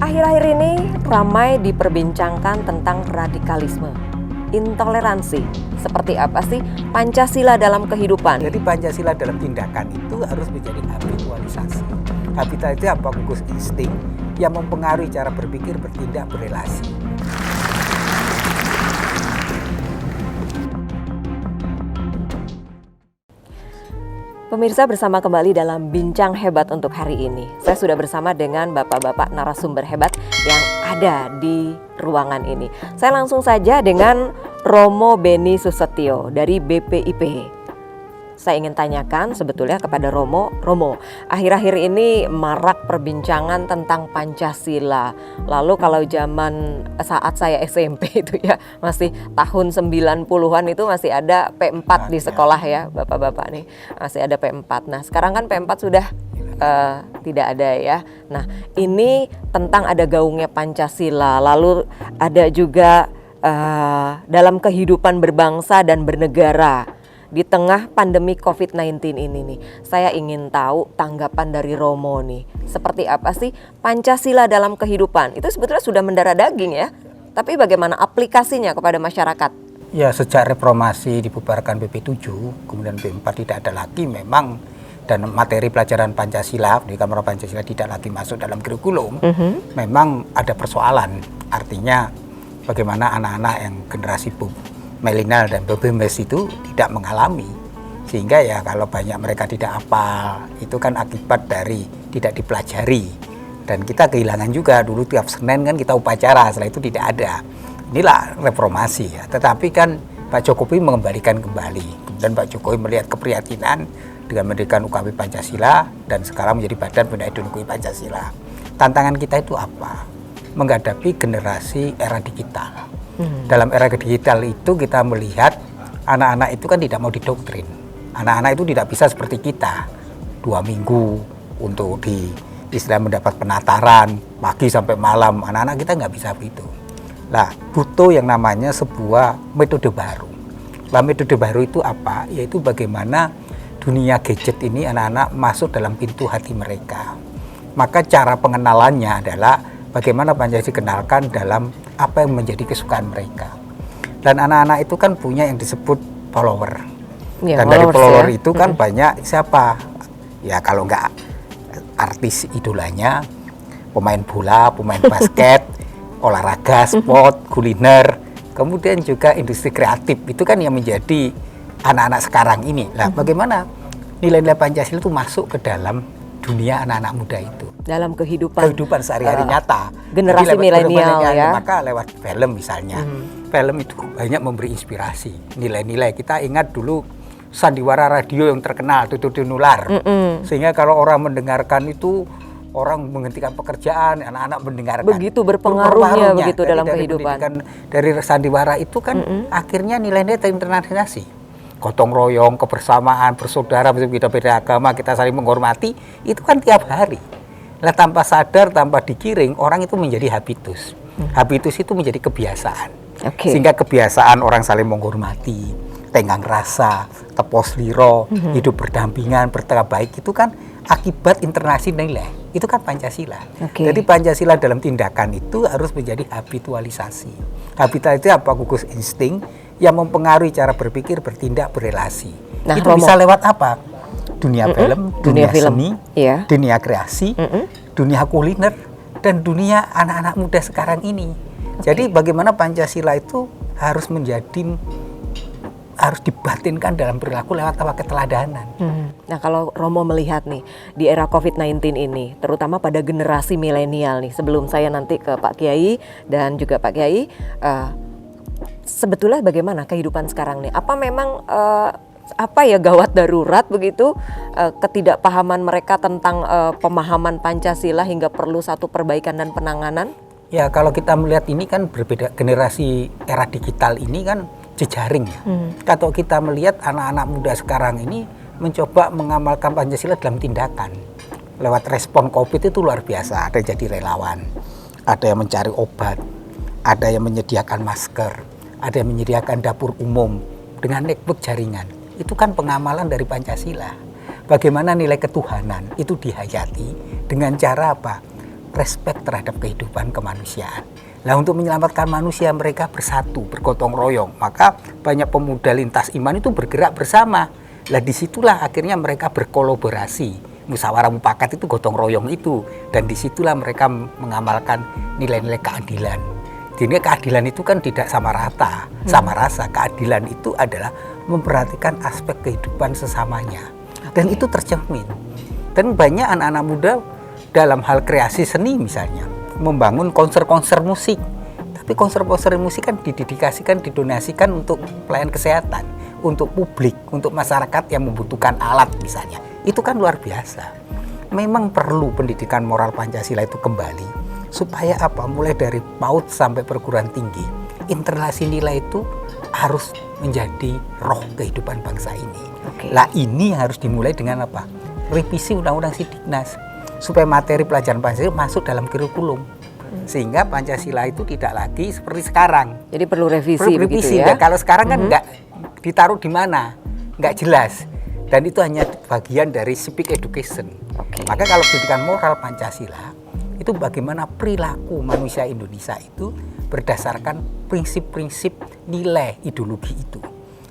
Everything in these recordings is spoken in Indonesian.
Akhir-akhir ini ramai diperbincangkan tentang radikalisme, intoleransi. Seperti apa sih Pancasila dalam kehidupan? Jadi Pancasila dalam tindakan itu harus menjadi habitualisasi. Habitat itu apa? Gugus insting yang mempengaruhi cara berpikir, bertindak, berrelasi. Pemirsa, bersama kembali dalam Bincang Hebat untuk hari ini. Saya sudah bersama dengan bapak-bapak narasumber hebat yang ada di ruangan ini. Saya langsung saja dengan Romo Beni Susetio dari BPIP. Saya ingin tanyakan sebetulnya kepada Romo, akhir-akhir ini marak perbincangan tentang Pancasila. Lalu kalau zaman saat saya SMP itu ya, masih tahun 90-an itu masih ada P4 di sekolah ya, bapak-bapak nih. Masih ada P4. Nah, sekarang kan P4 sudah tidak ada ya. Nah, ini tentang ada gaungnya Pancasila. Lalu ada juga dalam kehidupan berbangsa dan bernegara. Di tengah pandemi COVID-19 ini nih, saya ingin tahu tanggapan dari Romo nih. Seperti apa sih Pancasila dalam kehidupan? Itu sebetulnya sudah mendarah daging ya. Tapi bagaimana aplikasinya kepada masyarakat? Ya, sejak reformasi dibubarkan BP7, kemudian P4 tidak ada lagi memang, dan materi pelajaran Pancasila, di Kamar Pancasila tidak lagi masuk dalam kurikulum, memang ada persoalan. Artinya bagaimana anak-anak yang generasi milenial dan baby-boomers itu tidak mengalami, sehingga ya kalau banyak mereka tidak hafal itu kan akibat dari tidak dipelajari. Dan kita kehilangan juga, dulu tiap Senin kan kita upacara, setelah itu tidak ada. Inilah reformasi ya. Tetapi kan Pak Jokowi mengembalikan kembali, kemudian Pak Jokowi melihat keprihatinan dengan mendirikan UKW Pancasila dan sekarang menjadi Badan Pembinaan Ideologi Pancasila. Tantangan kita itu apa? Menghadapi generasi era digital. Dalam era digital itu kita melihat anak-anak itu kan tidak mau didoktrin. Anak-anak itu tidak bisa seperti kita 2 minggu untuk istilah mendapat penataran pagi sampai malam. Anak-anak kita nggak bisa begitu. Nah, butuh yang namanya sebuah metode baru. Nah, metode baru itu apa? Yaitu bagaimana dunia gadget ini anak-anak masuk dalam pintu hati mereka. Maka cara pengenalannya adalah bagaimana Pancasila dikenalkan dalam apa yang menjadi kesukaan mereka. Dan anak-anak itu kan punya yang disebut follower. Ya, dan dari follower ya, itu kan banyak siapa? Ya kalau nggak artis idolanya, pemain bola, pemain basket, olahraga, sport, kuliner, kemudian juga industri kreatif. Itu kan yang menjadi anak-anak sekarang ini. Nah, bagaimana nilai-nilai Pancasila itu masuk ke dalam dunia anak-anak muda itu, dalam kehidupan sehari-hari nyata generasi milenial ya. Maka lewat film misalnya, film itu banyak memberi inspirasi nilai-nilai. Kita ingat dulu sandiwara radio yang terkenal Tutu Nular, sehingga kalau orang mendengarkan itu orang menghentikan pekerjaan, anak-anak mendengarkan. Begitu berpengaruhnya begitu dalam kehidupan. Dari sandiwara itu kan akhirnya nilai-nilai terinternalisasi. Gotong royong, kebersamaan, bersaudara, kita beda agama, kita saling menghormati, itu kan tiap hari. Nah, tanpa sadar, tanpa digiring, orang itu menjadi habitus. Habitus itu menjadi kebiasaan. Sehingga kebiasaan orang saling menghormati, tenggang rasa, tepos liro, hidup berdampingan, bertengah baik, itu kan akibat internasi nilai. Itu kan Pancasila. Jadi Pancasila dalam tindakan itu harus menjadi habitualisasi. Habitat itu apa? Gugus insting yang mempengaruhi cara berpikir, bertindak, berrelasi. Nah, itu bisa lewat apa? Dunia film, dunia seni, dunia kreasi, dunia kuliner, dan dunia anak-anak muda sekarang ini. Jadi bagaimana Pancasila itu harus dibatinkan dalam perilaku lewat apa? Keteladanan. Nah, kalau Romo melihat nih di era COVID-19 ini, terutama pada generasi milenial nih, sebelum saya nanti ke Pak Kiai dan juga Pak Kiai, sebetulnya bagaimana kehidupan sekarang nih? Apa memang gawat darurat begitu ketidakpahaman mereka tentang pemahaman Pancasila hingga perlu satu perbaikan dan penanganan? Ya, kalau kita melihat ini kan berbeda, generasi era digital ini kan jejaring ya. Kalau kita melihat anak-anak muda sekarang ini mencoba mengamalkan Pancasila dalam tindakan. Lewat respon COVID itu luar biasa. Ada yang jadi relawan, ada yang mencari obat, ada yang menyediakan masker, ada yang menyediakan dapur umum dengan network jaringan. Itu kan pengamalan dari Pancasila. Bagaimana nilai ketuhanan itu dihayati dengan cara apa? respek terhadap kehidupan kemanusiaan. Nah, untuk menyelamatkan manusia mereka bersatu, bergotong royong. Maka banyak pemuda lintas iman itu bergerak bersama. Nah, disitulah akhirnya mereka berkolaborasi. Musyawarah mufakat itu gotong royong itu. Dan disitulah mereka mengamalkan nilai-nilai keadilan. Jadi keadilan itu kan tidak sama rata, sama rasa. Keadilan itu adalah memperhatikan aspek kehidupan sesamanya. Dan itu tercermin. Dan banyak anak-anak muda dalam hal kreasi seni misalnya membangun konser-konser musik, tapi konser-konser musik kan didedikasikan, didonasikan untuk pelayanan kesehatan, untuk publik, untuk masyarakat yang membutuhkan alat misalnya. Itu kan luar biasa. Memang perlu pendidikan moral Pancasila itu kembali, supaya apa? Mulai dari PAUD sampai perguruan tinggi, internalisasi nilai itu harus menjadi roh kehidupan bangsa ini. Lah ini harus dimulai dengan apa? Revisi Undang-Undang Sidiknas, supaya materi pelajaran Pancasila masuk dalam kurikulum, sehingga Pancasila itu tidak lagi seperti sekarang. Jadi perlu revisi, begitu ya? Dan kalau sekarang kan nggak ditaruh di mana, nggak jelas, dan itu hanya bagian dari civic education. Maka kalau pendidikan moral Pancasila itu bagaimana perilaku manusia Indonesia itu berdasarkan prinsip-prinsip nilai ideologi itu,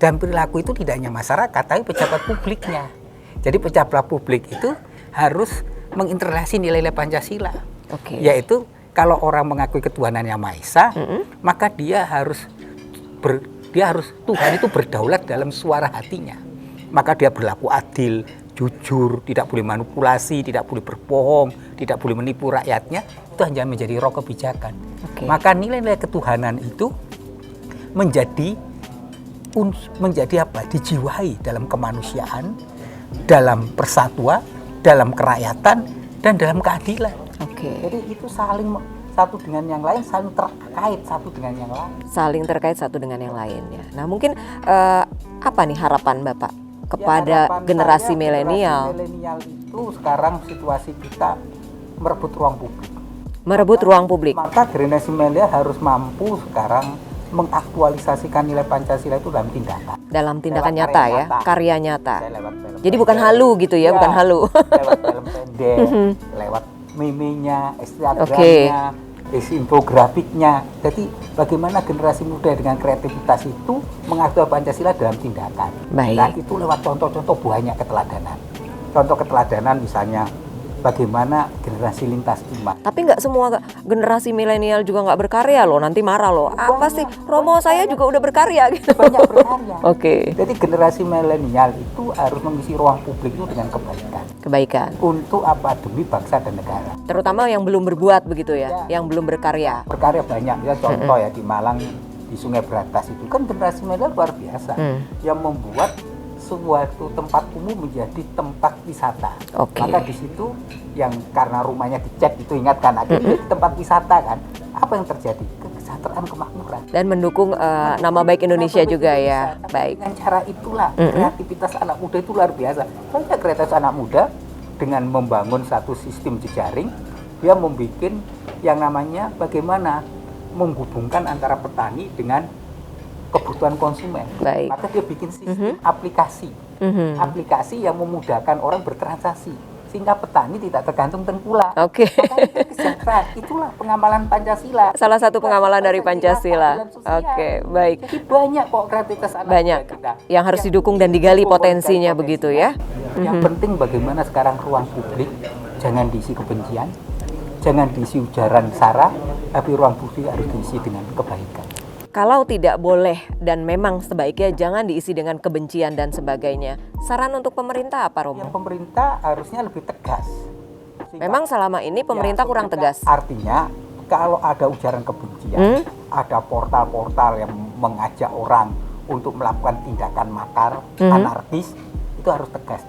dan perilaku itu tidak hanya masyarakat tapi pejabat publiknya. Jadi pejabat publik itu harus mengintegrasi nilai-nilai Pancasila, yaitu kalau orang mengakui ketuhanan yang Maha Esa, maka dia harus Tuhan itu berdaulat dalam suara hatinya. Maka dia berlaku adil, jujur, tidak boleh manipulasi, tidak boleh berbohong, tidak boleh menipu rakyatnya. Itu hanya menjadi roh kebijakan. Maka nilai-nilai ketuhanan itu menjadi apa? Dijiwai dalam kemanusiaan, dalam persatuan, dalam kerakyatan, dan dalam keadilan. Jadi itu saling satu dengan yang lain, saling terkait satu dengan yang lain. Saling terkait satu dengan yang lainnya. Nah, mungkin apa nih harapan Bapak kepada generasi milenial? Generasi milenial itu sekarang situasi kita merebut ruang publik. Merebut ruang publik. Maka generasi milenial harus mampu sekarang mengaktualisasikan nilai Pancasila itu dalam tindakan. Dalam tindakan nyata ya, karya nyata. Jadi bukan halu gitu ya, bukan halu. Lewat film pendek, lewat meme-nya, Instagram-nya, infografiknya. Jadi bagaimana generasi muda dengan kreativitas itu mengaktualisasi Pancasila dalam tindakan. Nah itu lewat contoh-contoh banyak keteladanan. Contoh keteladanan misalnya bagaimana generasi lintas iman. Tapi nggak semua generasi milenial juga nggak berkarya loh, nanti marah loh. Apa sih, Romo saya juga udah berkarya gitu. Banyak berkarya. Jadi generasi milenial itu harus mengisi ruang publik itu dengan kebaikan. Untuk apa? Demi bangsa dan negara. Terutama yang belum berbuat begitu ya, yang belum berkarya. Berkarya banyak ya, contoh ya di Malang, di Sungai Berantas itu kan generasi milenial luar biasa yang membuat suatu tempat umum menjadi tempat wisata. Maka di situ yang karena rumahnya dicat itu, ingat kan, akhirnya jadi tempat wisata kan. Apa yang terjadi? Kesejahteraan, kemakmuran. Dan mendukung nama baik Indonesia juga ya. Baik. Dengan cara itulah kreativitas anak muda itu luar biasa. Banyak kreativitas anak muda dengan membangun satu sistem jejaring, dia membuat yang namanya bagaimana menghubungkan antara petani dengan kebutuhan konsumen. Maka dia bikin sistem aplikasi yang memudahkan orang bertransaksi sehingga petani tidak tergantung tengkulak. Itulah pengamalan Pancasila. Salah satu pengamalan dari Pancasila. Baik. Jadi banyak kok kreativitas anak kita yang harus didukung dan digali potensinya begitu ya. Yang penting bagaimana sekarang ruang publik jangan diisi kebencian, jangan diisi ujaran sara, tapi ruang publik harus diisi dengan kebaikan. Kalau tidak boleh dan memang sebaiknya jangan diisi dengan kebencian dan sebagainya. Saran untuk pemerintah apa, Romo? Ya, pemerintah harusnya lebih tegas. Memang selama ini pemerintah kurang tegas. Artinya kalau ada ujaran kebencian, ada portal-portal yang mengajak orang untuk melakukan tindakan makar, anarkis, itu harus tegas.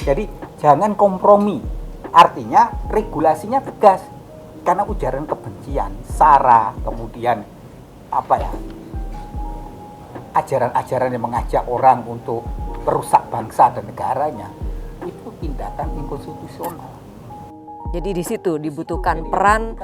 Jadi jangan kompromi. Artinya regulasinya tegas. Karena ujaran kebencian, sara, kemudian ajaran-ajaran yang mengajak orang untuk merusak bangsa dan negaranya, itu tindakan inkonstitusional. Jadi di situ dibutuhkan peranan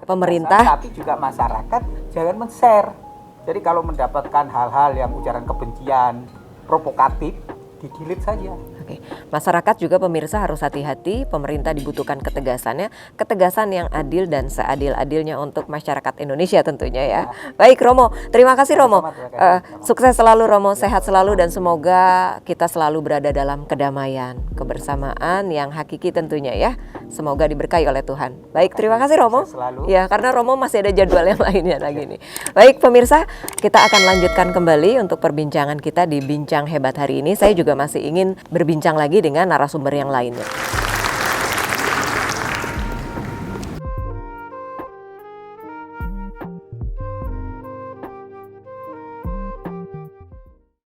pemerintah, tapi juga masyarakat jangan men-share. Jadi kalau mendapatkan hal-hal yang ujaran kebencian, provokatif, di-delete saja. Oke. Masyarakat juga pemirsa harus hati-hati, pemerintah dibutuhkan ketegasannya, ketegasan yang adil dan seadil-adilnya untuk masyarakat Indonesia tentunya ya. Baik Romo, terima kasih Romo. Sukses selalu Romo, sehat selalu dan semoga kita selalu berada dalam kedamaian, kebersamaan yang hakiki tentunya ya. Semoga diberkahi oleh Tuhan. Baik, terima kasih Romo. Ya, karena Romo masih ada jadwal yang lainnya lagi nih. Baik pemirsa, kita akan lanjutkan kembali untuk perbincangan kita di Bincang Hebat hari ini. Saya juga masih ingin berbincang lagi dengan narasumber yang lainnya.